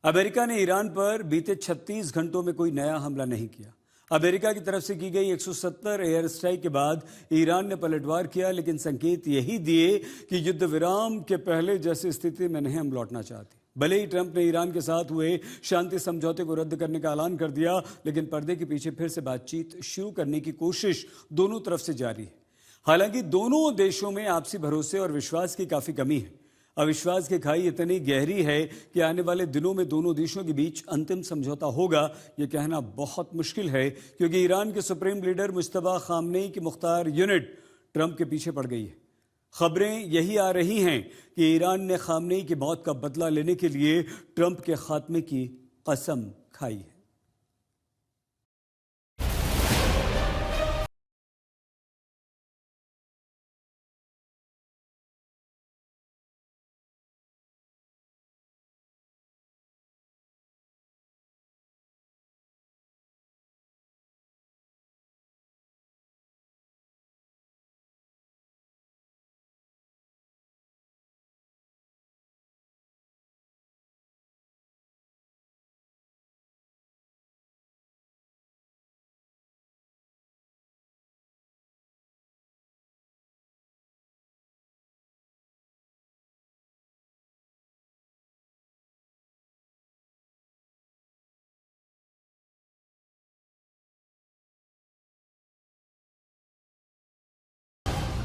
America ने Iran पर बीते 36 घंटों में कोई नया हमला नहीं किया। अमेरिका की तरफ से की गई 170 एयर स्ट्राइक के बाद ईरान ने पलटवार किया, लेकिन संकेत यही दिए कि युद्ध विराम के पहले जैसी स्थिति में नहीं हम लौटना चाहते। भले ही ट्रंप ने ईरान के साथ हुए शांति समझौते को रद्द करने का ऐलान कर दिया, लेकिन पर्दे के पीछे फिर से बातचीत शुरू करने की कोशिश दोनों तरफ से जारी है। हालांकि दोनों देशों में आपसी भरोसे और विश्वास की काफी कमी है। अविश्वास की खाई इतनी गहरी है कि आने वाले दिनों में दोनों देशों के बीच अंतिम समझौता होगा, यह कहना बहुत मुश्किल है, क्योंकि ईरान के सुप्रीम लीडर मुज्तबा खामनेई की मुख्तार यूनिट ट्रंप के पीछे पड़ गई है। खबरें यही आ रही हैं कि ईरान ने खामनेई की मौत का बदला लेने के लिए ट्रंप के खात्मे की कसम खाई है।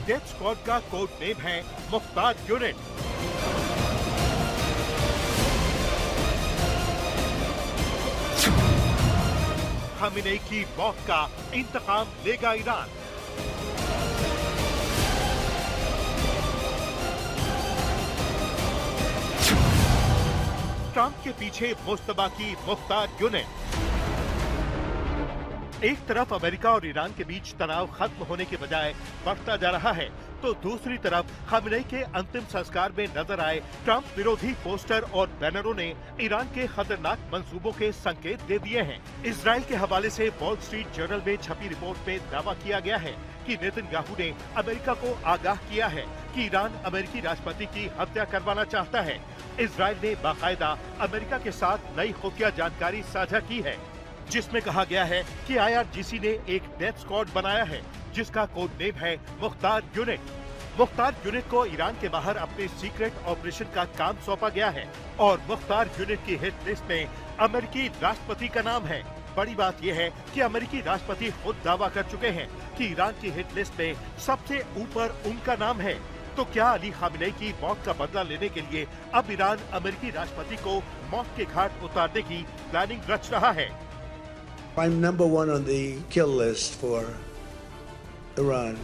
डेथ स्क्वाड का कोड नेम है मुख्तार यूनिट। खामेनेई की मौत का इंतकाम लेगा ईरान। ट्रंप के पीछे मुज्तबा की मुख्तार यूनिट। एक तरफ अमेरिका और ईरान के बीच तनाव खत्म होने के बजाय बढ़ता जा रहा है, तो दूसरी तरफ खामेनेई के अंतिम संस्कार में नजर आए ट्रंप विरोधी पोस्टर और बैनरों ने ईरान के खतरनाक मंसूबों के संकेत दे दिए हैं। इजराइल के हवाले से वॉल स्ट्रीट जर्नल में छपी रिपोर्ट में दावा किया गया है कि नेतन्याहू ने अमेरिका को आगाह किया है कि ईरान अमेरिकी राष्ट्रपति की हत्या करवाना चाहता है। इजराइल ने बाकायदा अमेरिका के साथ नई खुफिया जानकारी साझा की है, जिसमें कहा गया है कि IRGC ने एक डेथ स्क्वाड बनाया है जिसका कोड नेम है मुख्तार यूनिट। मुख्तार यूनिट को ईरान के बाहर अपने सीक्रेट ऑपरेशन का काम सौंपा गया है और मुख्तार यूनिट की हिट लिस्ट में अमेरिकी राष्ट्रपति का नाम है। बड़ी बात यह है कि अमेरिकी राष्ट्रपति खुद दावा कर चुके हैं कि ईरान की हिट लिस्ट में सबसे ऊपर उनका नाम है। तो क्या अली खामेनेई की मौत का बदला लेने के लिए अब ईरान अमेरिकी राष्ट्रपति को मौत के घाट उतारने की प्लानिंग रच रहा है? I'm number one on the kill list for Iran.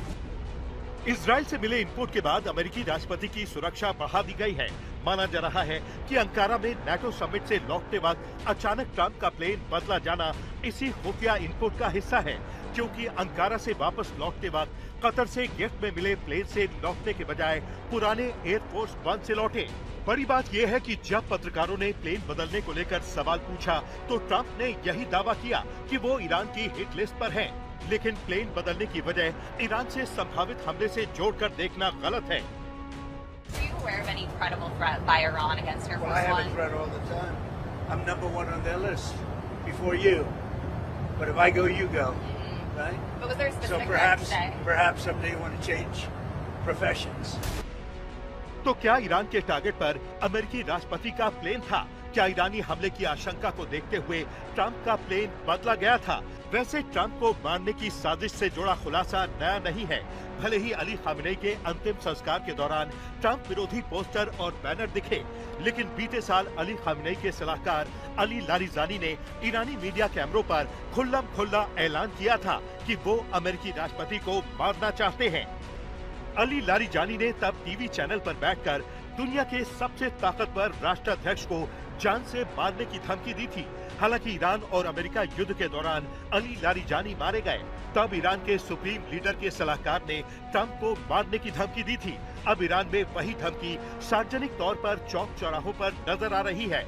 Israel से मिले इनपुट के बाद अमेरिकी राष्ट्रपति की सुरक्षा बढ़ा दी गई है। माना जा रहा है कि अंकारा में नाटो समिट से लौटते वक्त अचानक ट्रंप का प्लेन बदला जाना इसी खुफिया इनपुट का हिस्सा है, क्योंकि अंकारा से वापस लौटते वक्त कतर से गिफ्ट में मिले प्लेन से लौटने के बजाय पुराने एयरफोर्स वन से लौटे। बड़ी बात यह है कि जब पत्रकारों ने प्लेन बदलने को लेकर सवाल पूछा तो ट्रंप ने यही दावा किया कि वो ईरान की हिट लिस्ट पर हैं, लेकिन प्लेन बदलने की वजह ईरान से संभावित हमले से जोड़कर देखना गलत है। Are you aware of any credible threat by Iran against Air Force Well, I have One? a threat all the time. I'm number one on their list before you. But if I go, you go, right? But was there a So specific threat today? perhaps someday you want to change professions. तो क्या Iran के target पर अमेरिकी राष्ट्रपति का plane था? क्या ईरानी हमले की आशंका को देखते हुए ट्रंप का प्लेन बदला गया था? वैसे ट्रंप को मारने की साजिश से जुड़ा खुलासा नया नहीं है। भले ही अली खामेनेई के अंतिम संस्कार के दौरान ट्रंप विरोधी पोस्टर और बैनर दिखे, लेकिन बीते साल अली खामेनेई के सलाहकार अली लारिजानी ने ईरानी मीडिया कैमरों पर खुल्लम खुल्ला ऐलान किया था कि वो अमेरिकी राष्ट्रपति को मारना चाहते हैं। अली लारिजानी ने तब टीवी चैनल पर बैठकर दुनिया के सबसे ताकतवर राष्ट्राध्यक्ष को जान से मारने की धमकी दी थी। हालांकि ईरान और अमेरिका युद्ध के दौरान अली लारिजानी मारे गए, तब ईरान के सुप्रीम लीडर के सलाहकार ने ट्रंप को मारने की धमकी दी थी। अब ईरान में वही धमकी सार्वजनिक तौर पर चौक चौराहों पर नजर आ रही है।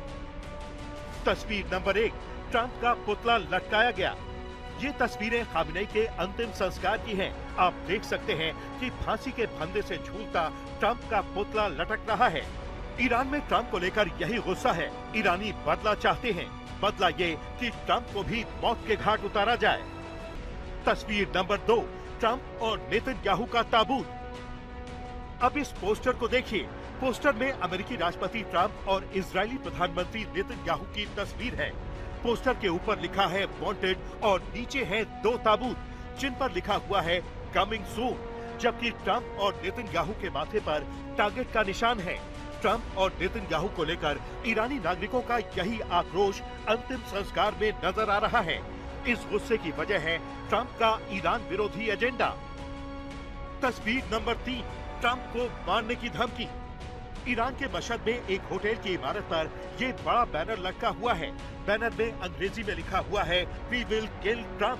तस्वीर नंबर 1, ट्रंप का पुतला लटकाया गया। ये तस्वीरें खामेनेई के अंतिम संस्कार की हैं। आप देख सकते हैं कि फांसी के फंदे से झूलता ट्रंप का पुतला लटक रहा है। ईरान में ट्रंप को लेकर यही गुस्सा है। ईरानी बदला चाहते हैं। बदला ये कि ट्रंप को भी मौत के घाट उतारा जाए। तस्वीर नंबर 2, ट्रंप और नेतन्याहू का ताबूत। अब इस पोस्टर को देखिए। पोस्टर में अमेरिकी राष्ट्रपति ट्रंप और इजरायली प्रधानमंत्री नेतन्याहू की तस्वीर है। पोस्टर के ऊपर लिखा है वांटेड और नीचे है 2 ताबूत जिन पर लिखा हुआ है कमिंग सून, जबकि ट्रंप और नेतन्याहू के माथे पर टारगेट का निशान है। ट्रंप और नेतन्याहू को लेकर ईरानी नागरिकों का यही आक्रोश अंतिम संस्कार में नजर आ रहा है। इस गुस्से की वजह है ट्रंप का ईरान विरोधी एजेंडा। तस्वीर नंबर 3, ट्रंप को मारने की धमकी। ईरान के मशहद में एक होटल की इमारत पर ये बड़ा बैनर लटका हुआ है। बैनर में अंग्रेजी में लिखा हुआ है वी विल किल ट्रंप,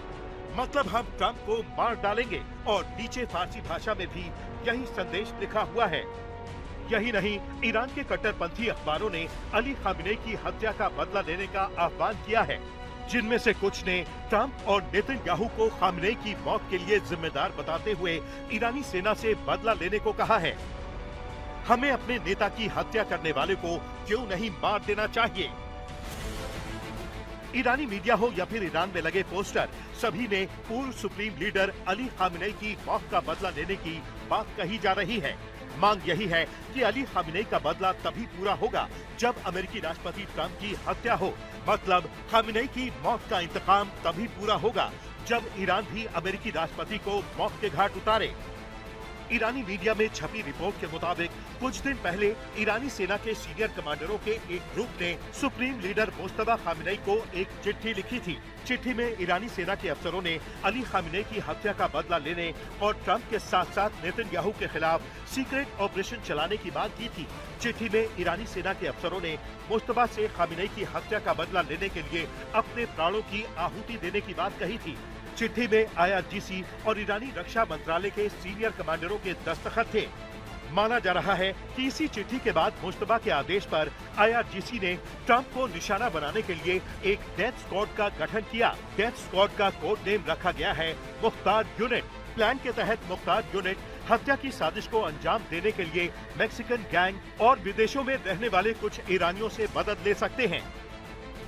मतलब हम ट्रंप को मार डालेंगे, और नीचे फारसी भाषा में भी यही संदेश लिखा हुआ है। यही नहीं, ईरान के कट्टरपंथी अखबारों ने अली खामिनेई की हत्या का बदला लेने का आह्वान किया है, जिनमें से कुछ ने ट्रंप और नेतन्याहू को खामिनेई की मौत के लिए जिम्मेदार बताते हुए ईरानी सेना से बदला लेने को कहा है। हमें अपने नेता की हत्या करने वाले को क्यों नहीं मार देना चाहिए। ईरानी मीडिया हो या फिर ईरान में लगे पोस्टर, सभी ने पूर्व सुप्रीम लीडर अली खामिनेई की मौत का बदला लेने की बात कही जा रही है। मांग यही है कि अली खामिनेई का बदला तभी पूरा होगा जब अमेरिकी राष्ट्रपति ट्रंप की हत्या हो, मतलब खामिनेई की मौत का इंतकाम तभी पूरा होगा जब ईरान भी अमेरिकी राष्ट्रपति को मौत के घाट उतारे। ईरानी मीडिया में छपी रिपोर्ट के मुताबिक कुछ दिन पहले ईरानी सेना के सीनियर कमांडरों के एक ग्रुप ने सुप्रीम लीडर मुस्तफा खामिनेई को एक चिट्ठी लिखी थी। चिट्ठी में ईरानी सेना के अफसरों ने अली खामिनेई की हत्या का बदला लेने और ट्रंप के साथ साथ नेतन्याहू के खिलाफ सीक्रेट ऑपरेशन चलाने की मांग की थी। चिट्ठी में ईरानी सेना के अफसरों ने मुस्तफा से खामिनेई की हत्या का बदला लेने के लिए अपने प्राणों की आहुति देने की बात कही थी। चिट्ठी में IRGC और ईरानी रक्षा मंत्रालय के सीनियर कमांडरों के दस्तखत थे। माना जा रहा है कि इसी चिट्ठी के बाद मुस्तफा के आदेश पर IRGC ने ट्रंप को निशाना बनाने के लिए एक डेथ स्क्वाड का गठन किया। डेथ स्क्वाड का कोड नेम रखा गया है मुख्तार यूनिट। प्लान के तहत मुख्तार यूनिट हत्या की साजिश को अंजाम देने के लिए मैक्सिकन गैंग और विदेशों में रहने वाले कुछ ईरानियों से मदद ले सकते हैं।